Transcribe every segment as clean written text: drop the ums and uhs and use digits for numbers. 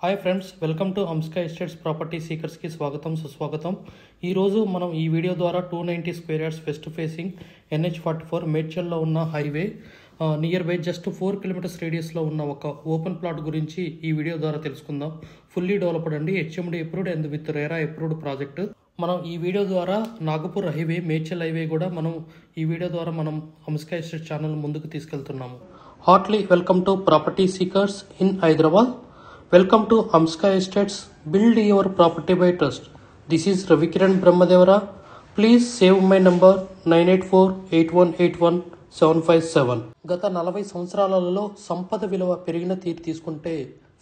Hi friends, welcome to Amska estates property సీకర్స్కి స్వాగతం సుస్వాగతం. ఈరోజు మనం ఈ వీడియో ద్వారా 290 square yards west facing NH44 మేడ్చల్లో ఉన్న highway near by just 4 kilometers రేడియస్లో ఉన్న ఒక ఓపెన్ ప్లాట్ గురించి ఈ వీడియో ద్వారా తెలుసుకుందాం. ఫుల్లీ డెవలప్డ్ అండి, HMD approved and with RERA approved project. మనం ఈ వీడియో ద్వారా నాగపూర్ హైవే, మేడ్చల్ హైవే కూడా మనం ఈ వీడియో ద్వారా మనం అంస్కా ఎస్టేట్స్ ఛానల్ ముందుకు తీసుకెళ్తున్నాము. Heartily welcome to property seekers in Hyderabad. Welcome to Amska Estates. Build your property by trust. This is Ravikiran Brahmadevara. Please save my number 9848181757. గత 40 సంవత్సరాలలో సంపద విలువ పెరిగిన తీరు తీసుకుంటే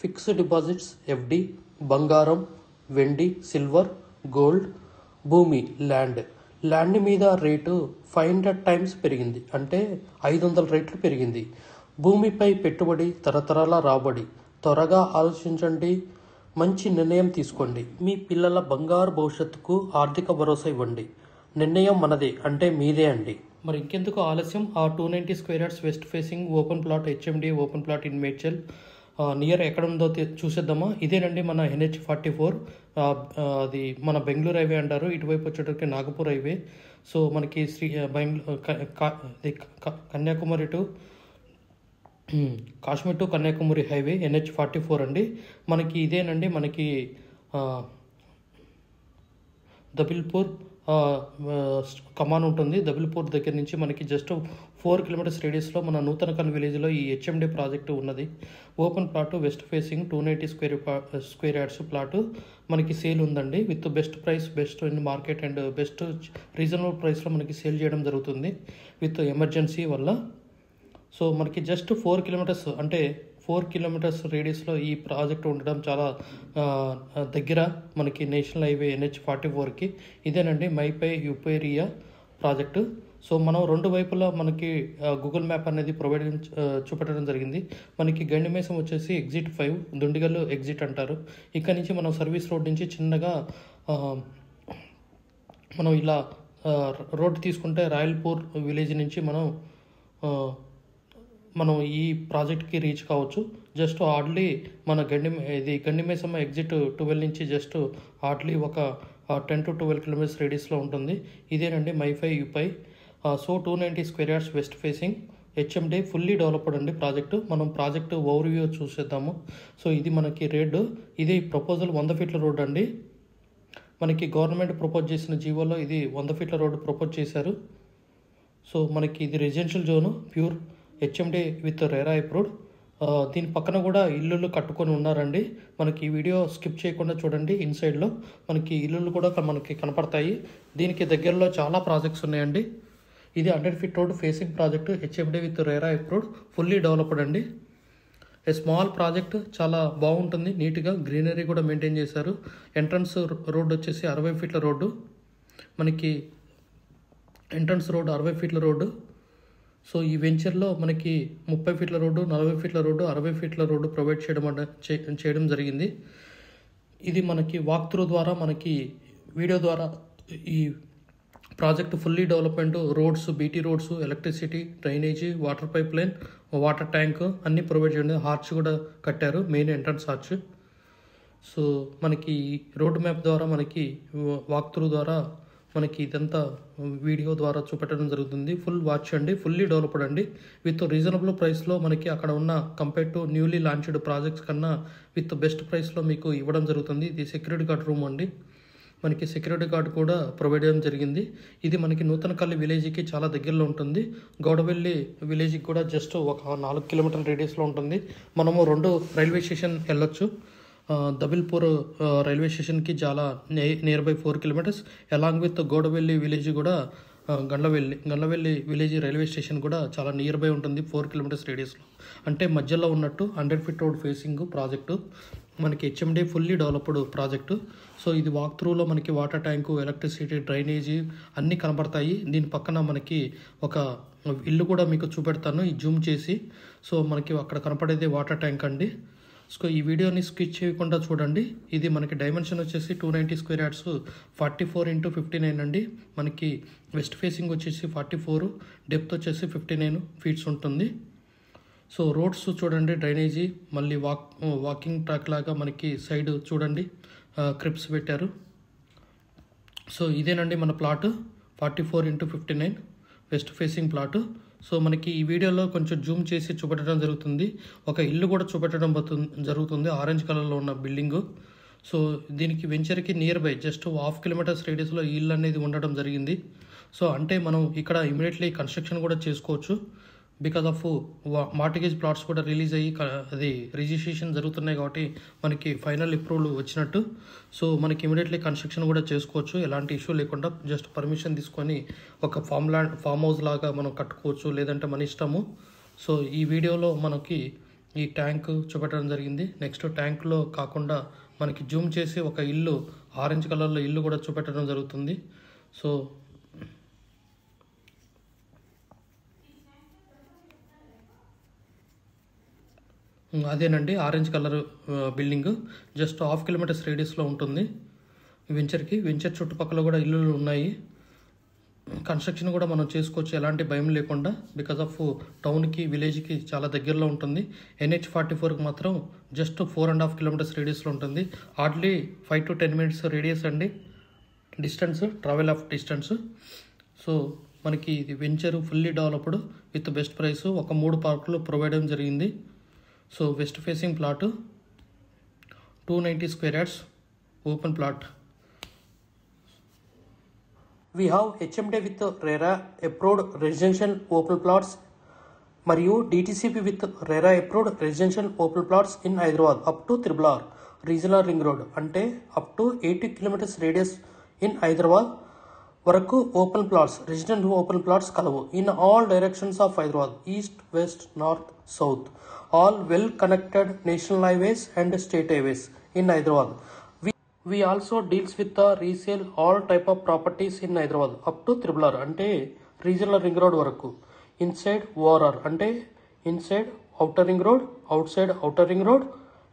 ఫిక్స్డ్ డిపాజిట్స్, FD, బంగారం, వెండి, సిల్వర్, గోల్డ్, భూమి, ల్యాండ్ మీద రేటు 500 టైమ్స్ పెరిగింది, అంటే 500 రెట్లు పెరిగింది. భూమిపై పెట్టుబడి, తరతరాల రాబడి. త్వరగా ఆలోచించండి, మంచి నిర్ణయం తీసుకోండి. మీ పిల్లల బంగారు భవిష్యత్తుకు ఆర్థిక భరోసా ఇవ్వండి. నిర్ణయం మనదే, అంటే మీదే అండి. మరి ఇంకెందుకు ఆలస్యం, ఆ 290 square yards west facing open plot, HMD open plot in Medchal near ఎక్కడ ఉందో చూసేద్దామా. ఇదేనండి మన NH44. అది మన బెంగళూరు హైవే అంటారు, ఇటువైపు వచ్చేటప్పటికి నాగపూర్ హైవే. సో మనకి Kanyakumari to Kashmir to Kanyakumari highway NH44 అండి. మనకి ఇదేనండి, మనకి దబిల్పూర్ కమాన్ ఉంటుంది. దబిల్పూర్ దగ్గర నుంచి మనకి జస్ట్ 4 కిలోమీటర్స్ రేడియస్లో మన నూతనకన్ విలేజ్లో ఈ HMD ప్రాజెక్టు ఉన్నది. Open plot, west facing 290 square yards plot మనకి సేల్ ఉందండి. With best price, best in market and best reasonable ప్రైస్లో మనకి సేల్ చేయడం జరుగుతుంది విత్ ఎమర్జెన్సీ వల్ల. సో మనకి జస్ట్ 4 కిలోమీటర్స్, అంటే 4 కిలోమీటర్స్ రేడియస్లో ఈ ప్రాజెక్ట్ ఉండడం చాలా దగ్గర మనకి నేషనల్ హైవే NH44కి. ఇదేనండి మైపై యుపేరియా ప్రాజెక్టు. సో మనం రెండు వైపులా మనకి గూగుల్ మ్యాప్ అనేది చూపెట్టడం జరిగింది. మనకి గండిమేసం వచ్చేసి ఎగ్జిట్ 5, దుండిగల్లు ఎగ్జిట్ అంటారు. ఇక్కడ నుంచి మనం సర్వీస్ రోడ్ నుంచి చిన్నగా మనం ఇలా రోడ్ తీసుకుంటే రాయల్పూర్ విలేజ్ నుంచి మనం ఈ ప్రాజెక్ట్కి రీచ్ కావచ్చు. జస్ట్ హార్డ్లీ మన గండిమేసమ్మ ఎగ్జిట్ 12 నుంచి జస్ట్ హార్డ్లీ ఒక 10 to 12 కిలోమీటర్స్ రేడియస్లో ఉంటుంది. ఇదేనండి మైఫై యూపై. So 290 square yards west facing HMD fully developed అండి ప్రాజెక్టు. మనం ప్రాజెక్టు ఓవర్వ్యూ చూసేద్దాము. సో ఇది మనకి రోడ్డు, ఇది ప్రపోజల్ 100 ఫీట్ల రోడ్ అండి. మనకి గవర్నమెంట్ ప్రపోజ్ చేసిన జీవోలో ఇది 100 ఫీట్ల రోడ్డు ప్రపోజ్ చేశారు. సో మనకి ఇది residential zone, pure HMD with RERA approved. దీని పక్కన కూడా ఇల్లులు కట్టుకొని ఉన్నారండి. మనకి ఈ వీడియో స్కిప్ చేయకుండా చూడండి. ఇన్సైడ్లో మనకి ఇల్లులు కూడా మనకి కనపడతాయి. దీనికి దగ్గరలో చాలా ప్రాజెక్ట్స్ ఉన్నాయండి. ఇది 100 feet road facing project, HMD with RERA approved, fully developed అండి. ఏ స్మాల్ ప్రాజెక్ట్, చాలా బాగుంటుంది, నీట్గా గ్రీనరీ కూడా మెయింటైన్ చేశారు. ఎంట్రన్స్ రోడ్ వచ్చేసి 60 ఫీట్ల రోడ్డు. మనకి ఎంట్రన్స్ రోడ్ 60 ఫీట్ల రోడ్డు. సో ఈ వెంచర్లో మనకి 30 ఫీట్ల రోడ్డు, 40 ఫీట్ల రోడ్డు, 60 ఫీట్ల రోడ్డు ప్రొవైడ్ చేయడం జరిగింది. ఇది మనకి వాక్ త్రూ ద్వారా, మనకి వీడియో ద్వారా ఈ project fully development, roads, BT roads, electricity, drainage, water pipe line, water tank అన్నీ ప్రొవైడ్ చేయండి. హార్చ్ కూడా కట్టారు, మెయిన్ ఎంట్రన్స్ హార్చ్. సో మనకి రోడ్ మ్యాప్ ద్వారా, మనకి వాక్ త్రూ ద్వారా మనకి ఇదంతా వీడియో ద్వారా చూపెట్టడం జరుగుతుంది. ఫుల్ వాచ్ అండి, ఫుల్లీ డెవలప్డ్ అండి, విత్ రీజనబుల్ ప్రైస్లో మనకి అక్కడ ఉన్న compare to newly launched projects కన్నా విత్ బెస్ట్ ప్రైస్లో మీకు ఇవ్వడం జరుగుతుంది. ఇది సెక్యూరిటీ గార్డ్ రూమ్ అండి, మనకి సెక్యూరిటీ గార్డ్ కూడా ప్రొవైడ్ చేయడం జరిగింది. ఇది మనకి నూతనకల్లి విలేజ్కి చాలా దగ్గరలో ఉంటుంది. గౌడవెల్లి విలేజ్కి కూడా జస్ట్ ఒక 4 కిలోమీటర్ల రేడియస్లో ఉంటుంది. మనము 2 రైల్వే స్టేషన్ వెళ్ళొచ్చు. దబిల్పూర్ రైల్వే స్టేషన్కి చాలా near by 4 kilometres, along with Gowdavelli village కూడా గండ్లవెల్లి విలేజ్ రైల్వే స్టేషన్ కూడా చాలా నియర్ బై ఉంటుంది, 4 కిలోమీటర్స్ రేడియస్లో. అంటే మధ్యలో ఉన్నట్టు 100 ఫీట్ రోడ్ ఫేసింగ్ ప్రాజెక్టు మనకి HMD fully developed project. So ఇది వాక్ త్రూలో మనకి వాటర్ ట్యాంకు, ఎలక్ట్రిసిటీ, డ్రైనేజీ అన్నీ కనబడతాయి. దీని పక్కన మనకి ఒక ఇల్లు కూడా మీకు చూపెడతాను ఈ జూమ్ చేసి. సో మనకి అక్కడ కనపడేది వాటర్ ట్యాంక్ అండి. సో ఈ వీడియోని స్కిప్ చేయకుండా చూడండి. ఇది మనకి డైమెన్షన్ వచ్చేసి 290 స్క్వేర్ యార్డ్స్ 44 x 59 అండి. మనకి వెస్ట్ ఫేసింగ్ వచ్చేసి 44, డెప్త్ వచ్చేసి 59 ఫీట్స్ ఉంటుంది. సో రోడ్స్ చూడండి, డ్రైనేజీ, మళ్ళీ వాకింగ్ ట్రాక్ లాగా మనకి సైడ్ చూడండి క్రిప్స్ పెట్టారు. సో ఇదేనండి మన plot 44x59 west facing plot. So మనకి ఈ వీడియోలో కొంచెం జూమ్ చేసి చూపెట్టడం జరుగుతుంది. ఒక ఇల్లు కూడా చూపెట్టడం జరుగుతుంది, ఆరెంజ్ కలర్లో ఉన్న బిల్డింగు. సో దీనికి వెంచర్కి నియర్ బై జస్ట్ 1/2 కిలోమీటర్స్ రేడియస్లో ఈ ఇల్లు అనేది ఉండడం జరిగింది. సో అంటే మనం ఇక్కడ ఇమీడియట్లీ కన్స్ట్రక్షన్ కూడా చేసుకోవచ్చు. బికాజ్ ఆఫ్ మార్టిగేజ్ ప్లాట్స్ కూడా రిలీజ్ అయ్యి అది రిజిస్ట్రేషన్ జరుగుతున్నాయి కాబట్టి మనకి ఫైనల్ అప్రూవల్ వచ్చినట్టు. సో మనకి ఇమీడియట్లీ కన్స్ట్రక్షన్ కూడా చేసుకోవచ్చు, ఎలాంటి ఇష్యూ లేకుండా. జస్ట్ పర్మిషన్ తీసుకొని ఒక ఫామ్ హౌస్ లాగా మనం కట్టుకోవచ్చు, లేదంటే మన ఇష్టము. సో ఈ వీడియోలో మనకి ఈ ట్యాంక్ చూపెట్టడం జరిగింది. నెక్స్ట్ ట్యాంక్లో కాకుండా మనకి జూమ్ చేసి ఒక ఇల్లు, ఆరెంజ్ కలర్లో ఇల్లు కూడా చూపెట్టడం జరుగుతుంది. సో అదేనండి orange colour building, just 1/2 kilometers రేడియస్లో ఉంటుంది వెంచర్ చుట్టుపక్కల కూడా ఇల్లులు ఉన్నాయి. కన్స్ట్రక్షన్ కూడా మనం చేసుకోవచ్చు ఎలాంటి భయం లేకుండా. బికాజ్ ఆఫ్ టౌన్కి విలేజ్కి చాలా దగ్గరలో ఉంటుంది. NH44కి మాత్రం జస్ట్ 4.5 కిలోమీటర్స్ రేడియస్లో ఉంటుంది. హార్డ్లీ 5 to 10 minutes రేడియస్ అండి distance, travel of distance. So మనకి ఇది venture fully developed with best price, ఒక 3 పార్కులు ప్రొవైడ్ చేయడం జరిగింది. So west facing plot 290 square yards open plot. We have HMD with RERA approved residential open plots మరియు DTCP with RERA approved residential open plots in Hyderabad up to RRR regional ring road, అంటే up to 80 kilometers radius in Hyderabad వరకు open plots, resident open plots కలవు. In all directions of Hyderabad, east, west, north, south, all well connected national highways and state highways in Hyderabad. We also deals with the resale all type of properties in Hyderabad up to RRR, అంటే regional ring road వరకు. Inside ORR, అంటే inside outer ring road, out side outer ring road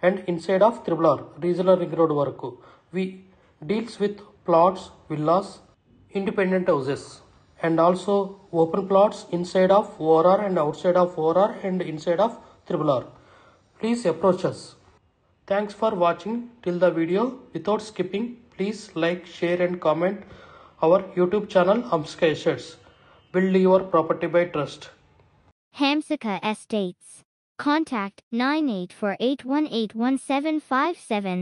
and inside of RRR regional ring road వరకు. We deals with plots, villas, independent houses and also open plots inside of ORR and outside of ORR and inside of RRR. Please approach us. Thanks for watching till the video. Without skipping, please like, share and comment our YouTube channel Hamsika Estates. Build your property by trust. Hamsika Estates. Contact 9848181757.